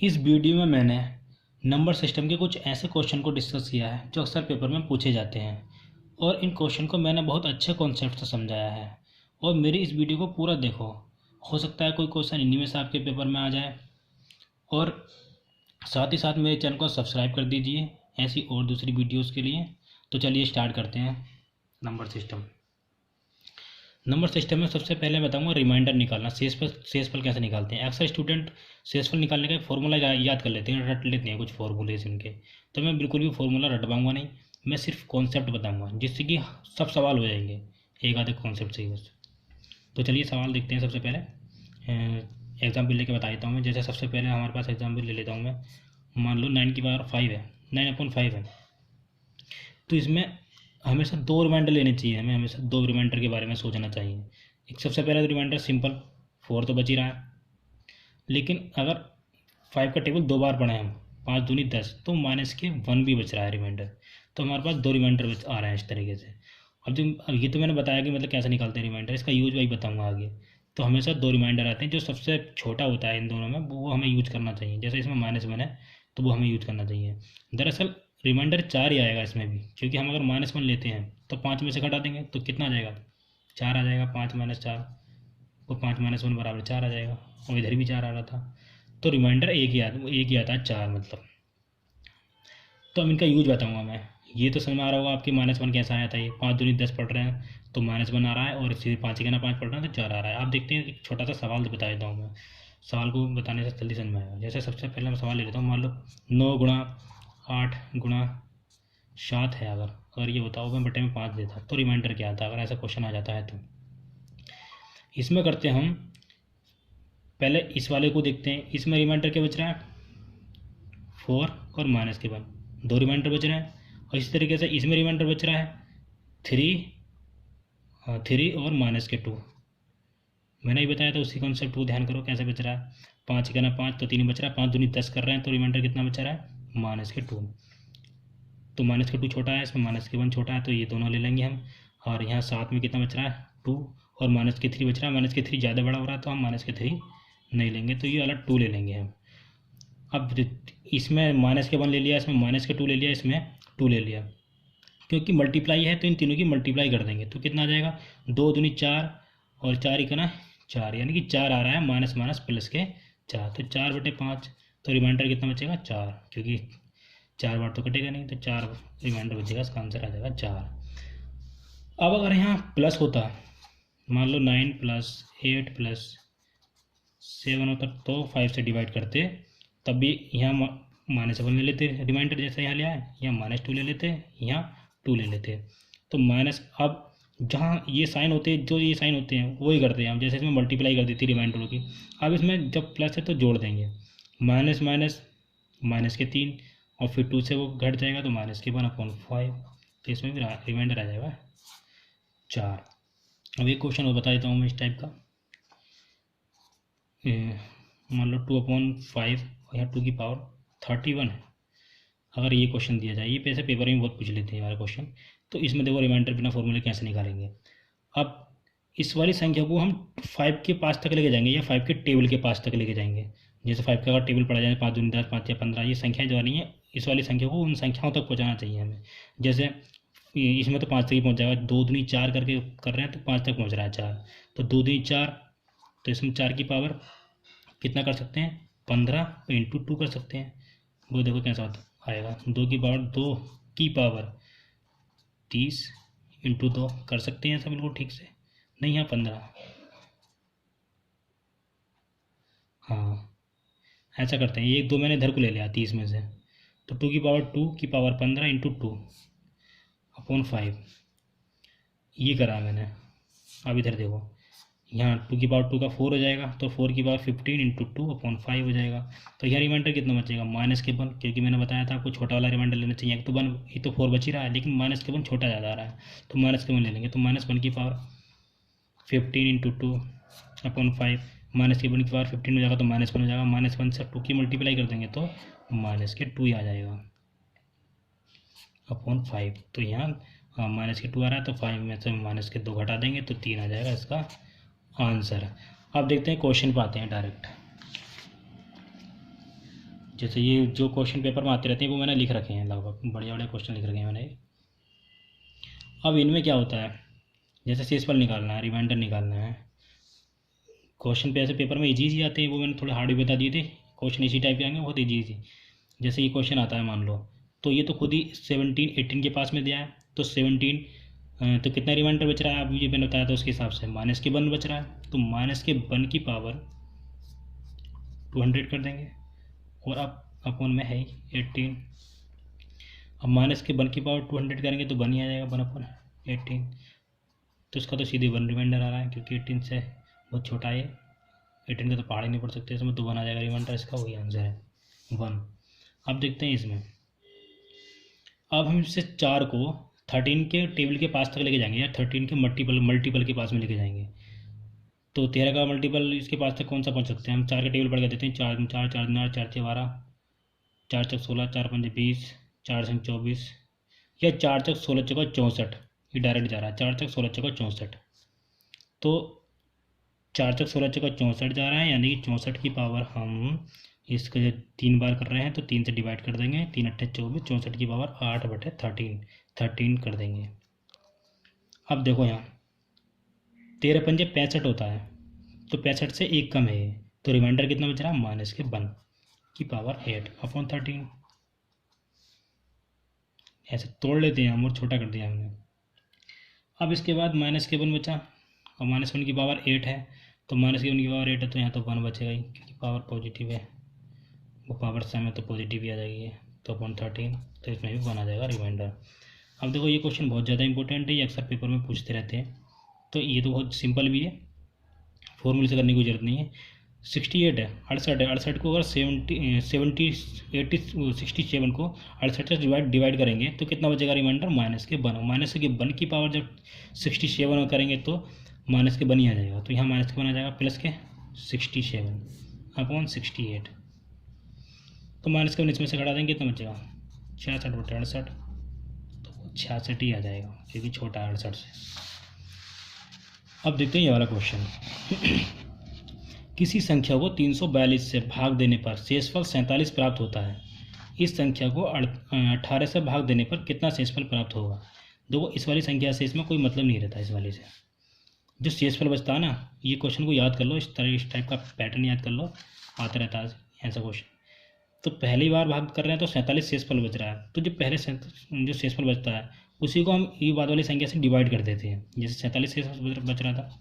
इस वीडियो में मैंने नंबर सिस्टम के कुछ ऐसे क्वेश्चन को डिस्कस किया है जो अक्सर पेपर में पूछे जाते हैं और इन क्वेश्चन को मैंने बहुत अच्छे कॉन्सेप्ट से समझाया है। और मेरी इस वीडियो को पूरा देखो, हो सकता है कोई क्वेश्चन इन्हीं में से आपके पेपर में आ जाए। और साथ ही साथ मेरे चैनल को सब्सक्राइब कर दीजिए ऐसी और दूसरी वीडियोज़ के लिए। तो चलिए स्टार्ट करते हैं। नंबर सिस्टम में सबसे पहले बताऊंगा रिमाइंडर निकालना, शेषफल कैसे निकालते हैं। अक्सर स्टूडेंट शेषफल निकालने का फॉर्मूला याद कर लेते हैं, रट लेते हैं कुछ फॉर्मूलेज इनके। तो मैं बिल्कुल भी फॉर्मूला रटवाऊंगा नहीं, मैं सिर्फ कॉन्सेप्ट बताऊंगा जिससे कि सब सवाल हो जाएंगे एक आधे कॉन्सेप्ट से ही बस। तो चलिए सवाल देखते हैं। सबसे पहले एग्जाम्पल लेके बता देता हूँ मैं। जैसे सबसे पहले हमारे पास एग्जाम्पल ले लेता हूँ मैं। मान लो 9/5 है, 9/5 है। तो इसमें हमेशा दो रिमाइंडर लेने चाहिए, हमें हमेशा दो रिमाइंडर के बारे में सोचना चाहिए। एक सबसे पहला रिमाइंडर सिंपल 4 तो बच ही रहा है, लेकिन अगर 5 का टेबल 2 बार पढ़े हम, 5 दूनी 10, तो माइनस के 1 भी बच रहा है रिमाइंडर। तो हमारे पास दो रिमाइंडर आ रहे हैं इस तरीके से। अब ये तो मैंने बताया कि मतलब कैसे निकालते हैं रिमाइंडर, इसका यूज वही बताऊँगा आगे। तो हमेशा दो रिमाइंडर आते हैं, जो सबसे छोटा होता है इन दोनों में वो हमें यूज करना चाहिए। जैसे इसमें -1 है तो वो हमें यूज करना चाहिए। दरअसल रिमाइंडर 4 ही आएगा इसमें भी, क्योंकि हम अगर -1 लेते हैं तो 5 में से घटा देंगे तो कितना आ जाएगा, 4 आ जाएगा। 5 - 4, वो 5 - 1 बराबर 4 आ जाएगा। और इधर भी 4 आ रहा था, तो रिमाइंडर एक ही आता है 4 मतलब। तो अब इनका यूज बताऊंगा मैं। ये तो समझ में आ रहा होगा आपके -1 कैसा आया था। ये 5 दूनी 10 पढ़ रहे हैं तो -1 आ रहा है, और फिर 5 के ना 5 पढ़ रहे हैं तो 4 आ रहा है। आप देखते हैं एक छोटा सा सवाल बता देता हूँ मैं, सवाल को बताने से जल्दी समझ में आएगा। जैसे सबसे पहले मैं सवाल ले लेता हूँ। मान लो 9 × 8 × 7 है। अगर ये होता ओवन बटे में 5 देता तो रिमाइंडर क्या आता, अगर ऐसा क्वेश्चन आ जाता है तो। इसमें करते हम पहले इस वाले को देखते हैं। इसमें रिमाइंडर क्या बच रहा है, 4 और -1, दो रिमाइंडर बच रहे हैं। और इस तरीके से इसमें रिमाइंडर बच रहा है 3 और -2। मैंने ही बताया था उसी कॉन्सेप्ट को ध्यान करो कैसे बच रहा है। 5 के ना 5 तो 3 बच रहा है। 5 दूनी 10 कर रहे हैं तो रिमाइंडर कितना बच रहा है, -2। तो -2 छोटा है, इसमें -1 छोटा है, तो ये दोनों ले लेंगे हम। और यहाँ साथ में कितना बच रहा है, 2 और -3 बच रहा है। -3 ज़्यादा बड़ा हो रहा है तो हम -3 नहीं लेंगे, तो ये वाला 2 ले लेंगे हम। अब इसमें -1 ले लिया, इसमें -2 ले लिया, इसमें 2 ले लिया। क्योंकि मल्टीप्लाई है तो इन तीनों की मल्टीप्लाई कर देंगे तो कितना आ जाएगा, 2 दूनी 4 और 4 1 4, यानी कि 4 आ रहा है, माइनस माइनस प्लस के 4, तो 4/5। तो रिमाइंडर कितना बचेगा, 4, क्योंकि 4 बार तो कटेगा नहीं, तो 4 रिमाइंडर बचेगा। इसका आंसर आ जाएगा 4। अब अगर यहाँ प्लस होता, मान लो 9 + 8 + 7 होता तो 5 से डिवाइड करते, तब भी यहाँ -1 ले लेते रिमाइंडर, जैसे यहाँ लिया है। यहाँ -2 ले लेते, यहाँ 2 ले लेते। तो माइनस, अब जहाँ ये साइन होते हैं, जो ये साइन होते हैं वही करते हैं हम। जैसे इसमें मल्टीप्लाई कर देती रिमाइंडरों की। अब इसमें जब प्लस है तो जोड़ देंगे, माइनस माइनस -3, और फिर 2 से वो घट जाएगा तो -1/5। तो इसमें भी रिमाइंडर आ जाएगा 4। अब एक क्वेश्चन और बता देता हूँ मैं इस टाइप का। मान लो 2/5 और यहाँ 2 की पावर 31 है। अगर ये क्वेश्चन दिया जाए, ये पैसे पेपर में बहुत पूछ लेते हैं हमारे क्वेश्चन। तो इसमें देखो रिमाइंडर बिना फॉर्मूले कैसे निकालेंगे। अब इस वाली संख्या को हम 5 के पास तक लेके जाएंगे, या 5 के टेबल के पास तक लेके जाएंगे। जैसे 5 का अगर टेबल पढ़ा जाए, 5 दूनी 10, 5 या 15, ये संख्या जो आ रही है, इस वाली संख्या को उन संख्याओं तक पहुँचाना चाहिए हमें। जैसे इसमें तो 5 तक ही पहुँच जाएगा। 2 दूनी 4 करके कर रहे हैं तो 5 तक पहुँच रहा है 4, तो 2 दूनी 4, तो इसमें 4 की पावर कितना कर सकते हैं, 15 × 2 कर सकते हैं। वो देखो कैसा होता आएगा, 2 की पावर 30 × 2 कर सकते हैं सब बिल्कुल ठीक से। नहीं, यहाँ 15, हाँ ऐसा करते हैं। 1 2 मैंने इधर को ले लिया 30 में से, तो 2 की पावर 15 × 2/5 ये करा मैंने। अब इधर देखो, यहाँ 2 की पावर 2 का 4 हो जाएगा, तो 4 की पावर 15 × 2/5 हो जाएगा। तो यहाँ रिमाइंडर कितना बचेगा, -1, क्योंकि मैंने बताया था आपको छोटा वाला रिमाइंडर लेना चाहिए। तो 1, ये तो 4 बच ही रहा है, लेकिन -1 छोटा ज़्यादा आ रहा है, तो -1 ले लेंगे। तो -1 की पावर 15 × 2/5, -1 की पावर 15 हो जाएगा तो -1 हो जाएगा। -1 से 2 की मल्टीप्लाई कर देंगे तो -2 ही आ जाएगा /5। तो यहाँ -2 आ रहा है, तो 5 में से -2 घटा देंगे तो 3 आ जाएगा इसका आंसर। अब देखते हैं क्वेश्चन पे आते हैं डायरेक्ट। जैसे ये जो क्वेश्चन पेपर में आते रहते हैं वो मैंने लिख रखे हैं, लगभग बढ़िया बढ़िया क्वेश्चन लिख रखे हैं मैंने। अब इनमें क्या होता है, जैसे शेषफल निकालना है, रिमाइंडर निकालना है, क्वेश्चन पे ऐसे पेपर में इजी आते हैं, वो मैंने थोड़े हार्ड भी बता दिए थे। क्वेश्चन इसी टाइप के आएंगे, बहुत इजी। जैसे ये क्वेश्चन आता है मान लो, तो ये तो खुद ही 17 18 के पास में दिया है, तो 17 तो कितना रिमाइंडर बच रहा है, आप मुझे मैंने बताया था उसके हिसाब से माइनस के 1 बच रहा है, तो माइनस के 1 की पावर 200 कर देंगे, और अब अपॉन में है ही 18। अब माइनस के 1 की पावर 200 करेंगे तो 1 ही आ जाएगा, 1/18। तो इसका तो सीधे 1 रिमाइंडर आ रहा है, क्योंकि 18 से बहुत छोटा है, 18 का तो पहाड़ ही नहीं पड़ सकते इसमें, तो 1 आ जाएगा रिमाइंडर इसका, वही आंसर है 1। अब देखते हैं इसमें, अब हम इससे 4 को 13 के टेबल के पास तक लेके जाएंगे, या 13 के मल्टीपल के पास में लेके जाएंगे। तो 13 का मल्टीपल इसके पास तक कौन सा पहुंच सकते हैं हम, 4 का टेबल पढ़ के देते हैं। 4 4 4 4 4 6 12, 4 चौक 16, 4 5 20, 4 6 24, या 4 चौक 16 चौका 64, ये डायरेक्ट जा रहा है 4 चौक 16 चौका 64। तो 4 चौक 16 चौका 64 जा रहा है, यानी कि 64 की पावर हम इसको 3 बार कर रहे हैं तो 3 से डिवाइड कर देंगे, 3 8 24, 64 की पावर 8/13 कर देंगे। अब देखो यहाँ 13 पंजे 65 होता है, तो 65 से 1 कम है ये, तो रिमाइंडर कितना बच रहा है, माइनस के 1 की पावर 8/13। ऐसे तोड़ लेते हैं हम और छोटा कर दिया हमने। अब इसके बाद माइनस के 1 बचा, और माइनस 1 की पावर 8 है, तो माइनस के 1 की पावर 8 है, तो यहाँ तो 1 बचेगा ही, क्योंकि पावर पॉजिटिव है, वो पावर सेम है तो पॉजिटिव ही आ जाएगी, तो 13, तो इसमें भी 1 आ जाएगा रिमाइंडर। अब देखो ये क्वेश्चन बहुत ज़्यादा इंपॉर्टेंट है, ये अक्सर पेपर में पूछते रहते हैं, तो ये तो बहुत सिंपल भी है, फॉर्मूले से करने की जरूरत नहीं है। 68 है, 68 है, 68 को अगर 67 को 68 से डिवाइड करेंगे तो कितना बचेगा रिमाइंडर, माइनस के 1। माइनस के 1 की पावर जब 67 करेंगे तो माइनस के 1 ही आ जाएगा, तो यहाँ माइनस के 1 आ जाएगा, प्लस के 67/68। तो माइनस के 1 इसमें से घटा देंगे, कितना बचेगा 66/68, तो 66 ही आ जाएगा, क्योंकि छोटा है 68 से। अब देखते हैं ये वाला क्वेश्चन। किसी संख्या को 342 से भाग देने पर शेषफल 47 प्राप्त होता है, इस संख्या को 18 से भाग देने पर कितना शेषफल प्राप्त होगा। देखो इस वाली संख्या से इसमें कोई मतलब नहीं रहता, इस वाली से जो शेषफल बचता है ना, ये क्वेश्चन को याद कर लो, इस टाइप का पैटर्न याद कर लो, आता रहता है ऐसा क्वेश्चन। तो पहली बार भाग कर रहे हैं तो 47 शेषफल बच रहा है, तो जो पहले जो शेषफल बचता है उसी को हम ये बाद वाली संख्या से डिवाइड कर देते हैं। जैसे 47 शेषफल बच रहा था,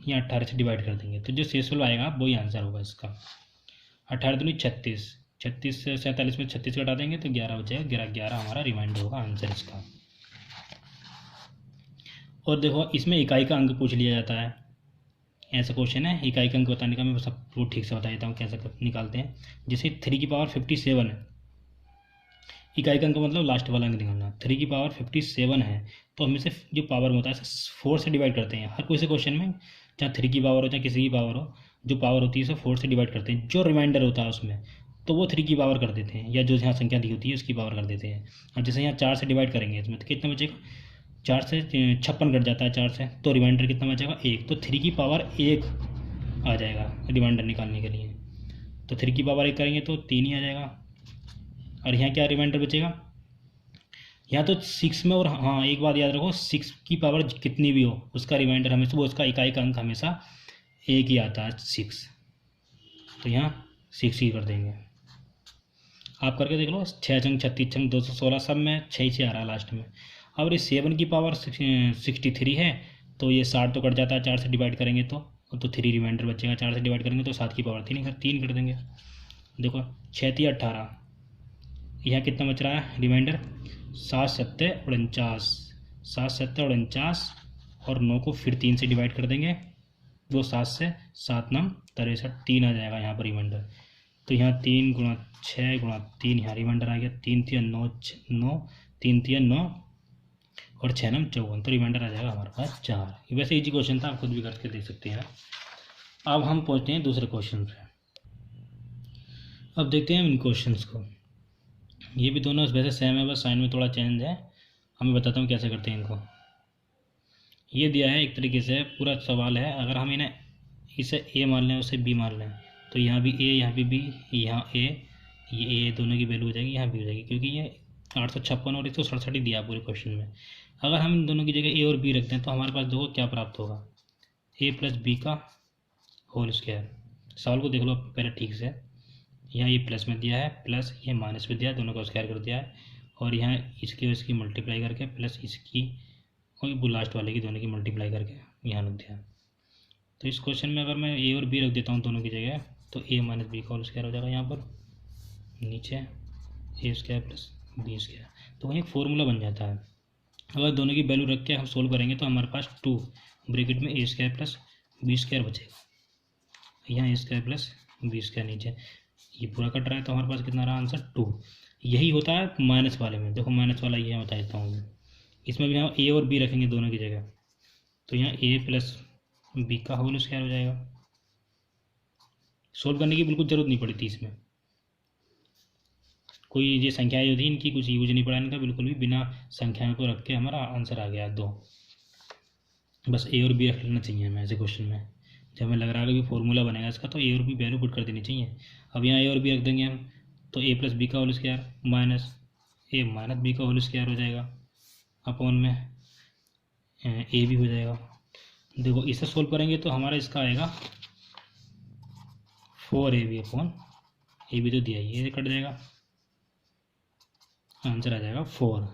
यहाँ 18 से डिवाइड कर देंगे, तो जो शेषफल आएगा वही आंसर होगा इसका। 18 दूनी 36, 36 से 47 में 36 घटा देंगे तो 11 बचेगा, 11 हमारा रिमाइंडर होगा आंसर इसका। और देखो इसमें इकाई का अंक पूछ लिया जाता है, ऐसा क्वेश्चन है, इकाई का अंक बताने का मैं सबको ठीक से बता देता हूँ कैसे निकालते हैं। जैसे 3 की पावर 57 है, इकाई का अंक मतलब लास्ट वाला अंक निकालना। 3 की पावर 57 है, तो हम इसे जो पावर में होता है 4 से डिवाइड करते हैं। हर कोई से क्वेश्चन में चाहे 3 की पावर हो चाहे किसी की पावर हो, जो पावर होती है उसे 4 से डिवाइड करते हैं, जो रिमाइंडर होता है उसमें तो वो 3 की पावर कर देते हैं, या जो यहाँ संख्या दी होती है उसकी पावर कर देते हैं। अब जैसे यहाँ 4 से डिवाइड करेंगे इसमें तो कितना बचेगा, 4 से 56 कट जाता है 4 से, तो रिमाइंडर कितना बचेगा 1, तो 3 की पावर 1 आ जाएगा रिमाइंडर निकालने के लिए। तो 3 की पावर 1 करेंगे तो 3 ही आ जाएगा। और यहाँ क्या रिमाइंडर बचेगा, यहाँ तो 6 में, और हाँ एक बात याद रखो, 6 की पावर कितनी भी हो उसका रिमाइंडर हमेशा, वो उसका इकाई का अंक हमेशा 1 ही आता है 6, तो यहाँ 6 ही कर देंगे। आप करके देख लो, 6 छंग 36 छंग 216, सब में 6 आ रहा है लास्ट में। और ये 7 की पावर 63 है, तो ये 60 तो कट जाता है 4 से डिवाइड करेंगे तो 3 रिमाइंडर बचेगा, 4 से डिवाइड करेंगे तो 7 की पावर 3 कर देंगे। देखो 6 3 18, यहाँ कितना बच रहा है रिमाइंडर, 7 7 49, 7 7 49, और 9 को फिर 3 से डिवाइड कर देंगे, वो 7 से 7 9 63, 3 आ जाएगा यहाँ पर रिमाइंडर। तो यहाँ 3 गुणा 6 गुणा 3, यहाँ रिमाइंडर आ गया 3 3 9 9, 3 3 9 और 6 9 54, तो रिमाइंडर आ जाएगा हमारे पास 4। वैसे इजी क्वेश्चन था, आप खुद भी करके देख सकते हैं। अब हम पहुँचते हैं दूसरे क्वेश्चन पे। अब देखते हैं इन क्वेश्चंस को, ये भी दोनों वैसे सेम है, बस साइन में थोड़ा चेंज है। मैं बताता हूँ कैसे करते हैं इनको। ये दिया है एक तरीके से पूरा सवाल है, अगर हम इन्हें इसे ए मान लें उसे बी मान लें तो यहाँ भी ए, यहाँ भी बी, यहाँ ए, ये ए दोनों की वैल्यू हो जाएगी, यहाँ भी हो जाएगी, क्योंकि ये 856 और 167 ही दिया पूरे क्वेश्चन में। अगर हम इन दोनों की जगह ए और बी रखते हैं तो हमारे पास देखो क्या प्राप्त होगा, ए प्लस बी का होल स्क्वायर। सवाल को देख लो पहले ठीक से, यहाँ ये प्लस में दिया है, प्लस ये माइनस में दिया है, दोनों का स्क्वायर कर दिया है, और यहाँ इसकी और इसकी मल्टीप्लाई करके प्लस इसकी और वो लास्ट वाले की दोनों की मल्टीप्लाई करके यहाँ लिख दिया। तो इस क्वेश्चन में अगर मैं ए और बी रख देता हूँ दोनों की जगह, तो ए माइनस बी का होल स्क्वायर हो जाएगा यहाँ पर, नीचे ए स्क्वायर प्लस बी स्क्वायर। तो वहीं एक फॉर्मूला बन जाता है। अगर दोनों की वैल्यू रख के हम सोल्व करेंगे तो हमारे पास 2 ब्रैकेट में ए स्क्वायर प्लस बी स्क्वायर बचेगा, यहाँ ए स्क्वायर प्लस बी स्क्वायर नीचे, ये पूरा कट रहा है तो हमारे पास कितना रहा आंसर 2। यही होता है माइनस वाले में, देखो माइनस वाला ये बता देता हूँ मैं, इसमें भी हम ए और बी रखेंगे दोनों की जगह, तो यहाँ ए प्लस बी का होल स्क्वायर हो जाएगा। सोल्व करने की बिल्कुल ज़रूरत नहीं पड़ी थी इसमें, कोई ये संख्याएं होती इनकी कुछ यूज नहीं पड़ा इनका, बिल्कुल भी बिना संख्याओं को रख के हमारा आंसर आ गया 2। बस ए और बी रख लेना चाहिए हमें ऐसे क्वेश्चन में, जब हमें लग रहा है कि फॉर्मूला बनेगा इसका तो ए और बी वैल्यू पुट कर देनी चाहिए। अब यहाँ ए और बी रख देंगे हम, तो ए प्लस बी का होल स्क्वायर माइनस ए माइनस बी का होल स्क्वायर हो जाएगा, अपॉन में ए भी हो जाएगा। देखो इसे सोल्व करेंगे तो हमारा इसका आएगा 4ab अपॉन ए भी तो दिया ही, ये कट जाएगा, आंसर आ जाएगा 4।